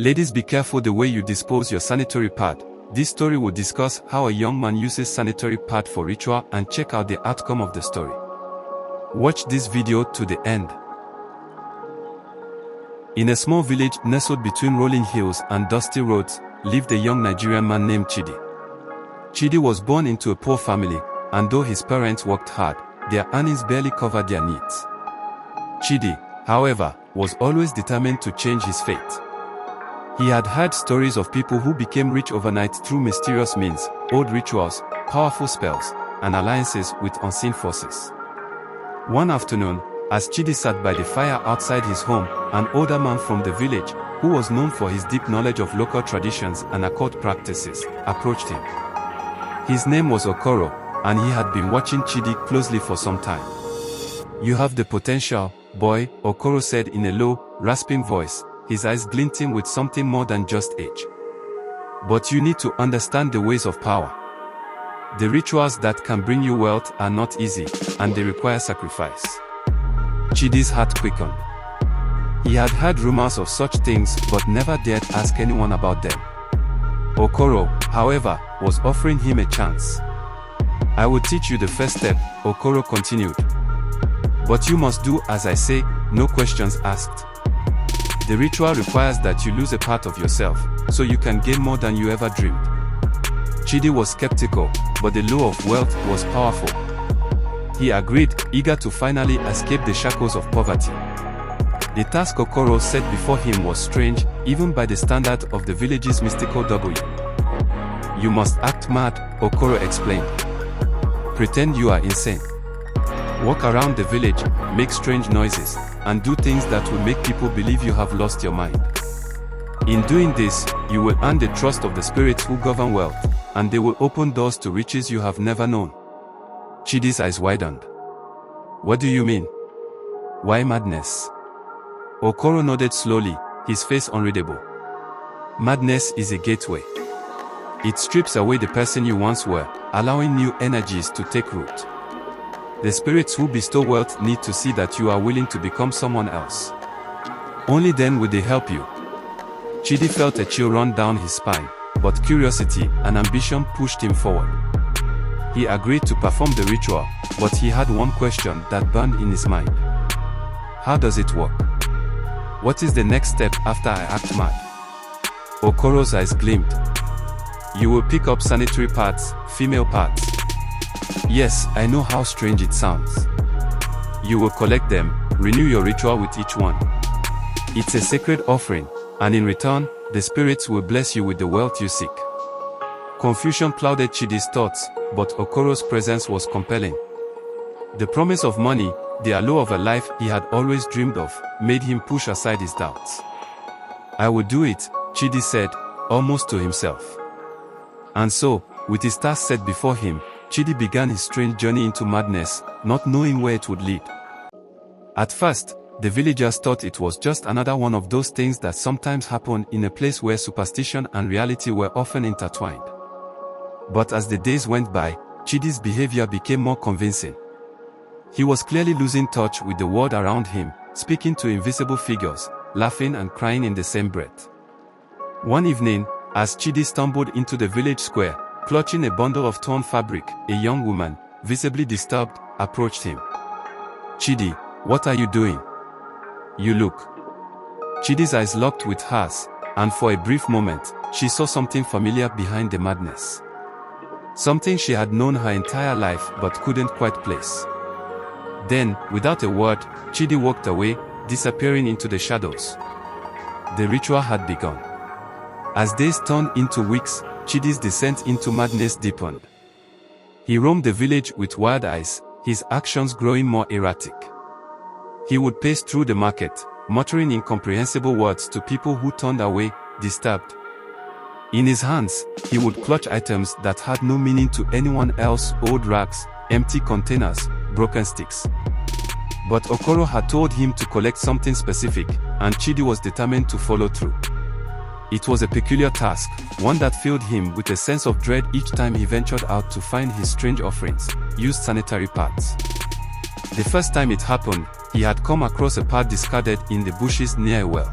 Ladies, be careful the way you dispose your sanitary pad. This story will discuss how a young man uses sanitary pad for ritual, and check out the outcome of the story. Watch this video to the end. In a small village nestled between rolling hills and dusty roads, lived a young Nigerian man named Chidi. Chidi was born into a poor family, and though his parents worked hard, their earnings barely covered their needs. Chidi, however, was always determined to change his fate. He had heard stories of people who became rich overnight through mysterious means, old rituals, powerful spells, and alliances with unseen forces. One afternoon, as Chidi sat by the fire outside his home, an older man from the village, who was known for his deep knowledge of local traditions and occult practices, approached him. His name was Okoro, and he had been watching Chidi closely for some time. "You have the potential, boy," Okoro said in a low, rasping voice, his eyes glinting with something more than just age. "But you need to understand the ways of power. The rituals that can bring you wealth are not easy, and they require sacrifice." Chidi's heart quickened. He had heard rumors of such things but never dared ask anyone about them. Okoro, however, was offering him a chance. "I will teach you the first step," Okoro continued. "But you must do as I say, no questions asked. The ritual requires that you lose a part of yourself, so you can gain more than you ever dreamed." Chidi was skeptical, but the lure of wealth was powerful. He agreed, eager to finally escape the shackles of poverty. The task Okoro set before him was strange, even by the standard of the village's mystical W. "You must act mad," Okoro explained. "Pretend you are insane. Walk around the village, make strange noises, and do things that will make people believe you have lost your mind. In doing this, you will earn the trust of the spirits who govern wealth, and they will open doors to riches you have never known." Chidi's eyes widened. "What do you mean? Why madness?" Okoro nodded slowly, his face unreadable. "Madness is a gateway. It strips away the person you once were, allowing new energies to take root. The spirits who bestow wealth need to see that you are willing to become someone else. Only then will they help you." Chidi felt a chill run down his spine, but curiosity and ambition pushed him forward. He agreed to perform the ritual, but he had one question that burned in his mind. "How does it work? What is the next step after I act mad?" Okoro's eyes gleamed. "You will pick up sanitary pads, female pads. Yes, I know how strange it sounds. You will collect them, renew your ritual with each one. It's a sacred offering, and in return, the spirits will bless you with the wealth you seek." Confusion clouded Chidi's thoughts, but Okoro's presence was compelling. The promise of money, the allure of a life he had always dreamed of, made him push aside his doubts. "I will do it," Chidi said, almost to himself. And so, with his task set before him, Chidi began his strange journey into madness, not knowing where it would lead. At first, the villagers thought it was just another one of those things that sometimes happen in a place where superstition and reality were often intertwined. But as the days went by, Chidi's behavior became more convincing. He was clearly losing touch with the world around him, speaking to invisible figures, laughing and crying in the same breath. One evening, as Chidi stumbled into the village square, clutching a bundle of torn fabric, a young woman, visibly disturbed, approached him. "Chidi, what are you doing? You look..." Chidi's eyes locked with hers, and for a brief moment, she saw something familiar behind the madness. Something she had known her entire life but couldn't quite place. Then, without a word, Chidi walked away, disappearing into the shadows. The ritual had begun. As days turned into weeks, Chidi's descent into madness deepened. He roamed the village with wild eyes, his actions growing more erratic. He would pace through the market, muttering incomprehensible words to people who turned away, disturbed. In his hands, he would clutch items that had no meaning to anyone else: old rags, empty containers, broken sticks. But Okoro had told him to collect something specific, and Chidi was determined to follow through. It was a peculiar task, one that filled him with a sense of dread each time he ventured out to find his strange offerings, used sanitary pads. The first time it happened, he had come across a pad discarded in the bushes near a well.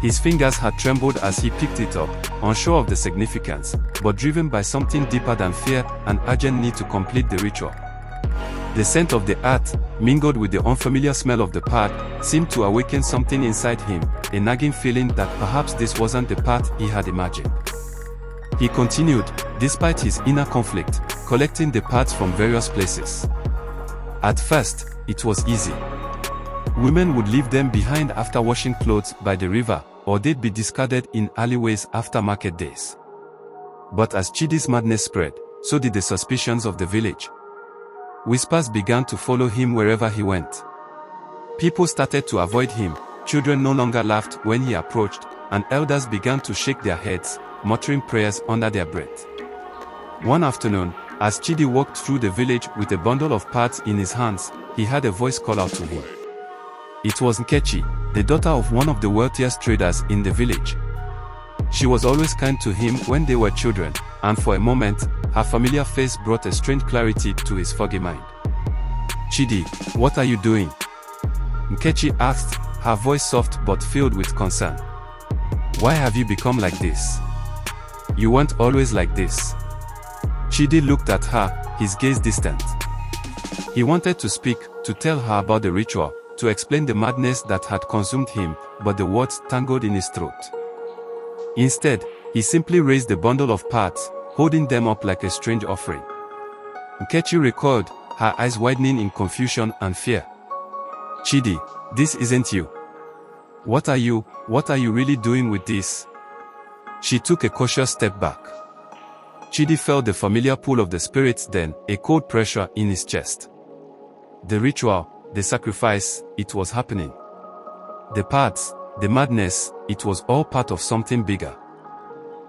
His fingers had trembled as he picked it up, unsure of the significance, but driven by something deeper than fear, an urgent need to complete the ritual. The scent of the earth, mingled with the unfamiliar smell of the path, seemed to awaken something inside him, a nagging feeling that perhaps this wasn't the path he had imagined. He continued, despite his inner conflict, collecting the parts from various places. At first, it was easy. Women would leave them behind after washing clothes by the river, or they'd be discarded in alleyways after market days. But as Chidi's madness spread, so did the suspicions of the village. Whispers began to follow him wherever he went. People started to avoid him, children no longer laughed when he approached, and elders began to shake their heads, muttering prayers under their breath. One afternoon, as Chidi walked through the village with a bundle of parts in his hands, he heard a voice call out to him. It was Nkechi, the daughter of one of the wealthiest traders in the village. She was always kind to him when they were children, and for a moment, her familiar face brought a strange clarity to his foggy mind. "Chidi, what are you doing?" Nkechi asked, her voice soft but filled with concern. "Why have you become like this? You weren't always like this." Chidi looked at her, his gaze distant. He wanted to speak, to tell her about the ritual, to explain the madness that had consumed him, but the words tangled in his throat. Instead, he simply raised the bundle of parts, holding them up like a strange offering. Nkechi recoiled, her eyes widening in confusion and fear. "Chidi, this isn't you. What are you really doing with this?" She took a cautious step back. Chidi felt the familiar pull of the spirits then, a cold pressure in his chest. The ritual, the sacrifice, it was happening. The parts, the madness, it was all part of something bigger.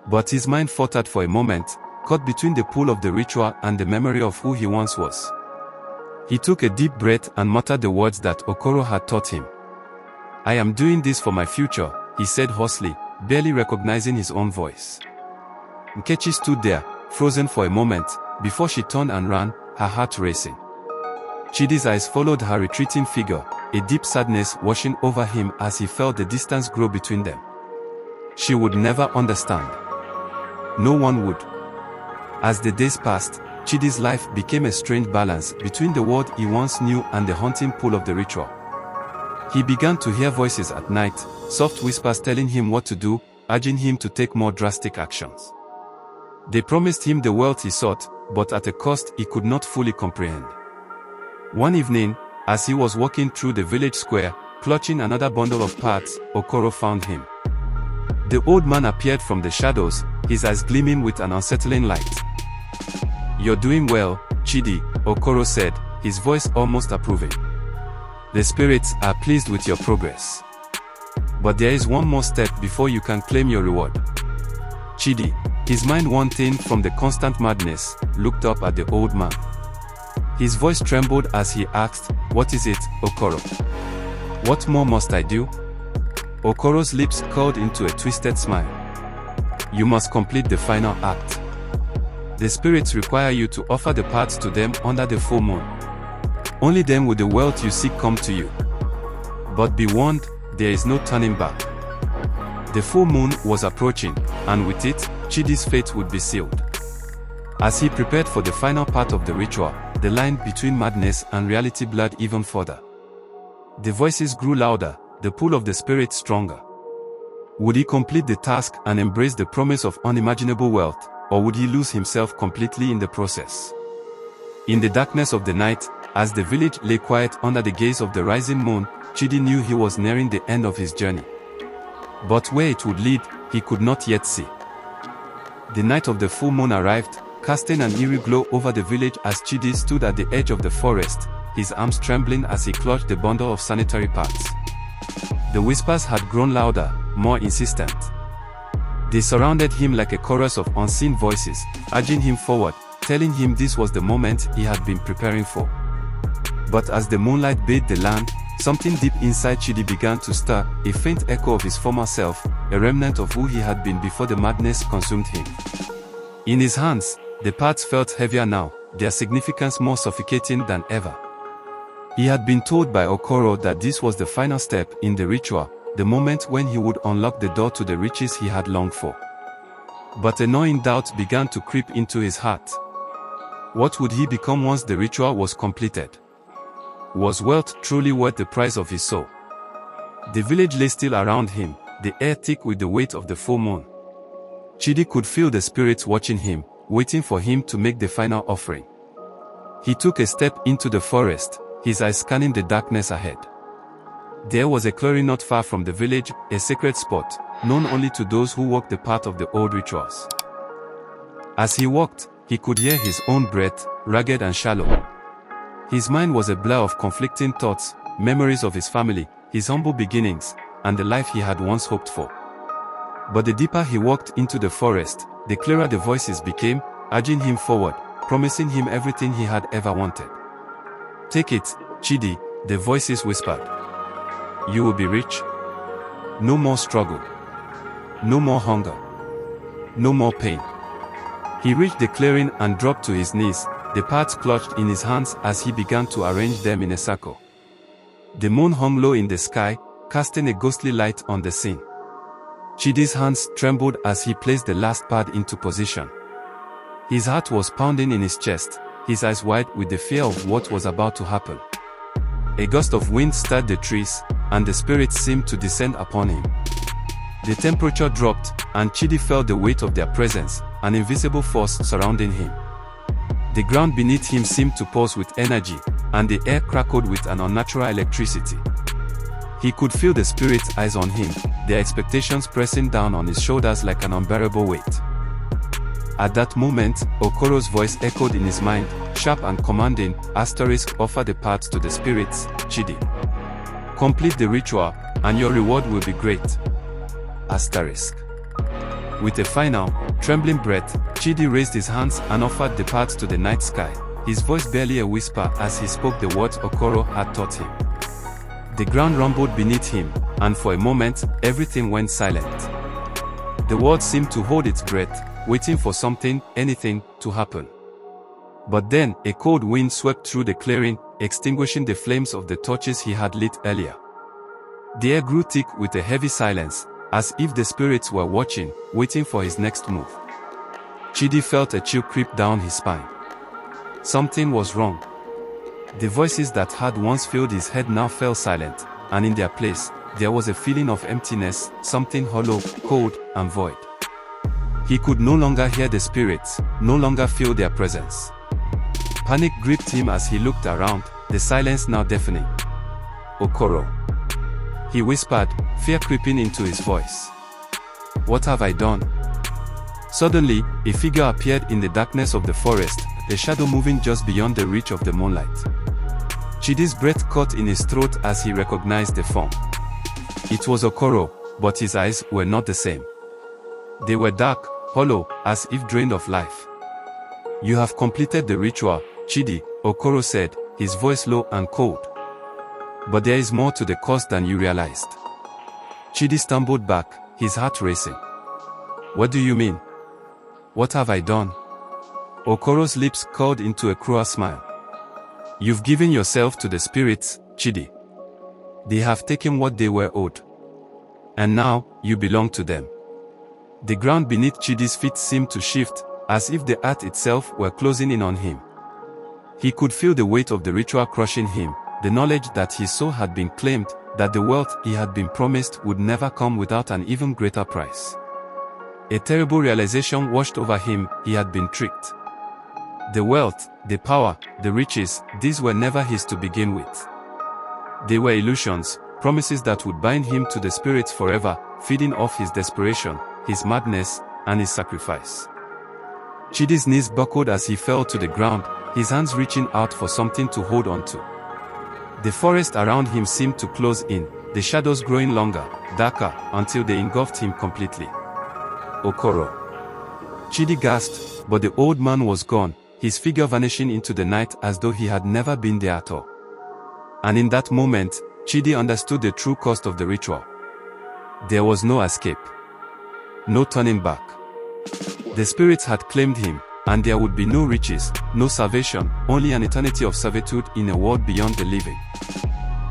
But his mind faltered for a moment, caught between the pull of the ritual and the memory of who he once was. He took a deep breath and muttered the words that Okoro had taught him. "I am doing this for my future," he said hoarsely, barely recognizing his own voice. Nkechi stood there, frozen for a moment, before she turned and ran, her heart racing. Chidi's eyes followed her retreating figure, a deep sadness washing over him as he felt the distance grow between them. She would never understand. No one would. As the days passed, Chidi's life became a strange balance between the world he once knew and the haunting pull of the ritual. He began to hear voices at night, soft whispers telling him what to do, urging him to take more drastic actions. They promised him the wealth he sought, but at a cost he could not fully comprehend. One evening, as he was walking through the village square, clutching another bundle of parts, Okoro found him. The old man appeared from the shadows, his eyes gleaming with an unsettling light. "You're doing well, Chidi," Okoro said, his voice almost approving. "The spirits are pleased with your progress. But there is one more step before you can claim your reward." Chidi, his mind wanting from the constant madness, looked up at the old man. His voice trembled as he asked, "What is it, Okoro? What more must I do?" Okoro's lips curled into a twisted smile. "You must complete the final act. The spirits require you to offer the parts to them under the full moon. Only then will the wealth you seek come to you. But be warned, there is no turning back." The full moon was approaching, and with it, Chidi's fate would be sealed. As he prepared for the final part of the ritual, the line between madness and reality blurred even further. The voices grew louder, the pull of the spirit stronger. Would he complete the task and embrace the promise of unimaginable wealth, or would he lose himself completely in the process? In the darkness of the night, as the village lay quiet under the gaze of the rising moon, Chidi knew he was nearing the end of his journey. But where it would lead, he could not yet see. The night of the full moon arrived, casting an eerie glow over the village as Chidi stood at the edge of the forest, his arms trembling as he clutched the bundle of sanitary pads. The whispers had grown louder, more insistent. They surrounded him like a chorus of unseen voices, urging him forward, telling him this was the moment he had been preparing for. But as the moonlight bathed the land, something deep inside Chidi began to stir, a faint echo of his former self, a remnant of who he had been before the madness consumed him. In his hands, the parts felt heavier now, their significance more suffocating than ever. He had been told by Okoro that this was the final step in the ritual, the moment when he would unlock the door to the riches he had longed for. But a gnawing doubt began to creep into his heart. What would he become once the ritual was completed? Was wealth truly worth the price of his soul? The village lay still around him, the air thick with the weight of the full moon. Chidi could feel the spirits watching him, waiting for him to make the final offering. He took a step into the forest, his eyes scanning the darkness ahead. There was a clearing not far from the village, a sacred spot, known only to those who walked the path of the old rituals. As he walked, he could hear his own breath, ragged and shallow. His mind was a blur of conflicting thoughts, memories of his family, his humble beginnings, and the life he had once hoped for. But the deeper he walked into the forest, the clearer the voices became, urging him forward, promising him everything he had ever wanted. "Take it, Chidi," the voices whispered. "You will be rich. No more struggle. No more hunger. No more pain." He reached the clearing and dropped to his knees, the parts clutched in his hands as he began to arrange them in a circle. The moon hung low in the sky, casting a ghostly light on the scene. Chidi's hands trembled as he placed the last pad into position. His heart was pounding in his chest, his eyes wide with the fear of what was about to happen. A gust of wind stirred the trees, and the spirits seemed to descend upon him. The temperature dropped, and Chidi felt the weight of their presence, an invisible force surrounding him. The ground beneath him seemed to pulse with energy, and the air crackled with an unnatural electricity. He could feel the spirits' eyes on him, their expectations pressing down on his shoulders like an unbearable weight. At that moment, Okoro's voice echoed in his mind, sharp and commanding, "Offer the parts to the spirits, Chidi. Complete the ritual, and your reward will be great." With a final, trembling breath, Chidi raised his hands and offered the parts to the night sky, his voice barely a whisper as he spoke the words Okoro had taught him. The ground rumbled beneath him, and for a moment, everything went silent. The world seemed to hold its breath, waiting for something, anything, to happen. But then, a cold wind swept through the clearing, extinguishing the flames of the torches he had lit earlier. The air grew thick with a heavy silence, as if the spirits were watching, waiting for his next move. Chidi felt a chill creep down his spine. Something was wrong. The voices that had once filled his head now fell silent, and in their place, there was a feeling of emptiness, something hollow, cold, and void. He could no longer hear the spirits, no longer feel their presence. Panic gripped him as he looked around, the silence now deafening. "Okoro," he whispered, fear creeping into his voice. "What have I done?" Suddenly, a figure appeared in the darkness of the forest, a shadow moving just beyond the reach of the moonlight. Chidi's breath caught in his throat as he recognized the form. It was Okoro, but his eyes were not the same. They were dark, hollow, as if drained of life. "You have completed the ritual, Chidi," Okoro said, his voice low and cold. "But there is more to the cost than you realized." Chidi stumbled back, his heart racing. "What do you mean? What have I done?" Okoro's lips curled into a cruel smile. "You've given yourself to the spirits, Chidi. They have taken what they were owed. And now, you belong to them." The ground beneath Chidi's feet seemed to shift, as if the earth itself were closing in on him. He could feel the weight of the ritual crushing him, the knowledge that his soul had been claimed, that the wealth he had been promised would never come without an even greater price. A terrible realization washed over him, he had been tricked. The wealth, the power, the riches, these were never his to begin with. They were illusions, promises that would bind him to the spirits forever, feeding off his desperation, his madness, and his sacrifice. Chidi's knees buckled as he fell to the ground, his hands reaching out for something to hold on to. The forest around him seemed to close in, the shadows growing longer, darker, until they engulfed him completely. "Okoro." Chidi gasped, but the old man was gone, his figure vanishing into the night as though he had never been there at all. And in that moment, Chidi understood the true cost of the ritual. There was no escape. No turning back. The spirits had claimed him, and there would be no riches, no salvation, only an eternity of servitude in a world beyond the living.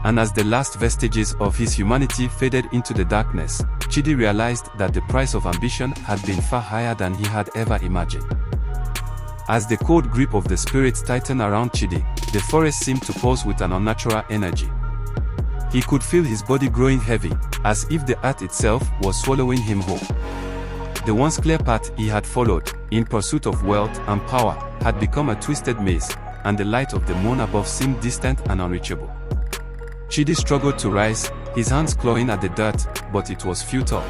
And as the last vestiges of his humanity faded into the darkness, Chidi realized that the price of ambition had been far higher than he had ever imagined. As the cold grip of the spirits tightened around Chidi, the forest seemed to pulse with an unnatural energy. He could feel his body growing heavy, as if the earth itself was swallowing him whole. The once clear path he had followed, in pursuit of wealth and power, had become a twisted maze, and the light of the moon above seemed distant and unreachable. Chidi struggled to rise, his hands clawing at the dirt, but it was futile.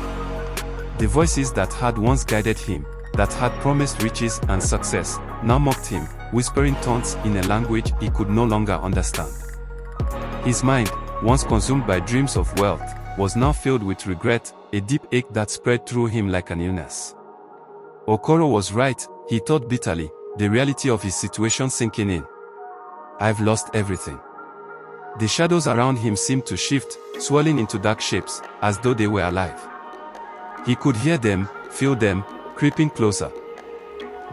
The voices that had once guided him, that had promised riches and success, now mocked him, whispering taunts in a language he could no longer understand. His mind, once consumed by dreams of wealth, was now filled with regret, a deep ache that spread through him like an illness. Okoro was right, he thought bitterly, the reality of his situation sinking in. I've lost everything. The shadows around him seemed to shift, swirling into dark shapes, as though they were alive. He could hear them, feel them, creeping closer.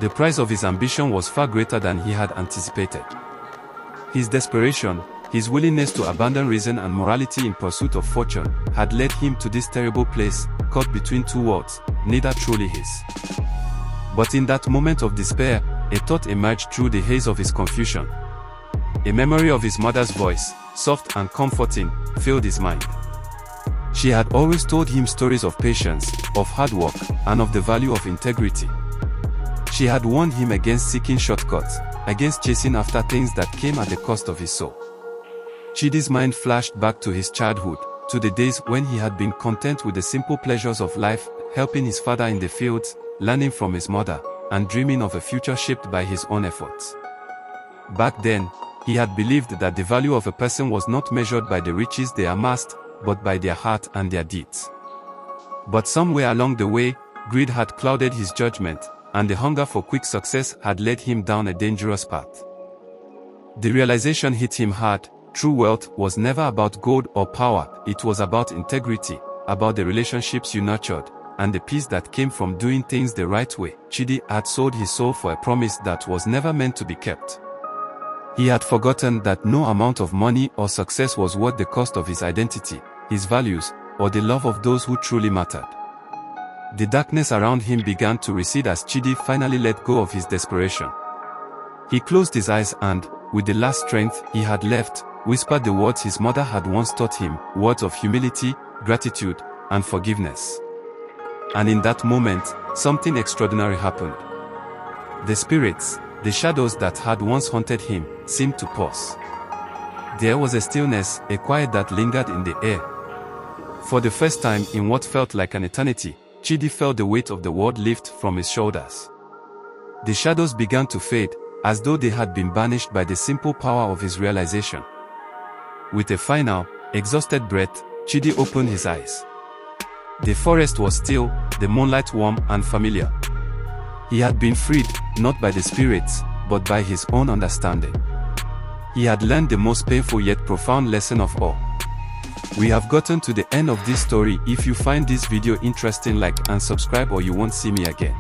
The price of his ambition was far greater than he had anticipated. His desperation, his willingness to abandon reason and morality in pursuit of fortune, had led him to this terrible place, caught between two worlds, neither truly his. But in that moment of despair, a thought emerged through the haze of his confusion. A memory of his mother's voice, soft and comforting, filled his mind. She had always told him stories of patience, of hard work, and of the value of integrity. She had warned him against seeking shortcuts, against chasing after things that came at the cost of his soul. Chidi's mind flashed back to his childhood, to the days when he had been content with the simple pleasures of life, helping his father in the fields, learning from his mother, and dreaming of a future shaped by his own efforts. Back then, he had believed that the value of a person was not measured by the riches they amassed, but by their heart and their deeds. But somewhere along the way, greed had clouded his judgment, and the hunger for quick success had led him down a dangerous path. The realization hit him hard: true wealth was never about gold or power, it was about integrity, about the relationships you nurtured, and the peace that came from doing things the right way. Chidi had sold his soul for a promise that was never meant to be kept. He had forgotten that no amount of money or success was worth the cost of his identity, his values, or the love of those who truly mattered. The darkness around him began to recede as Chidi finally let go of his desperation. He closed his eyes and, with the last strength he had left, whispered the words his mother had once taught him, words of humility, gratitude, and forgiveness. And in that moment, something extraordinary happened. The spirits, the shadows that had once haunted him, seemed to pause. There was a stillness, a quiet that lingered in the air. For the first time in what felt like an eternity, Chidi felt the weight of the world lift from his shoulders. The shadows began to fade, as though they had been banished by the simple power of his realization. With a final, exhausted breath, Chidi opened his eyes. The forest was still, the moonlight warm and familiar. He had been freed, not by the spirits, but by his own understanding. He had learned the most painful yet profound lesson of all. We have gotten to the end of this story. If you find this video interesting, like and subscribe, or you won't see me again.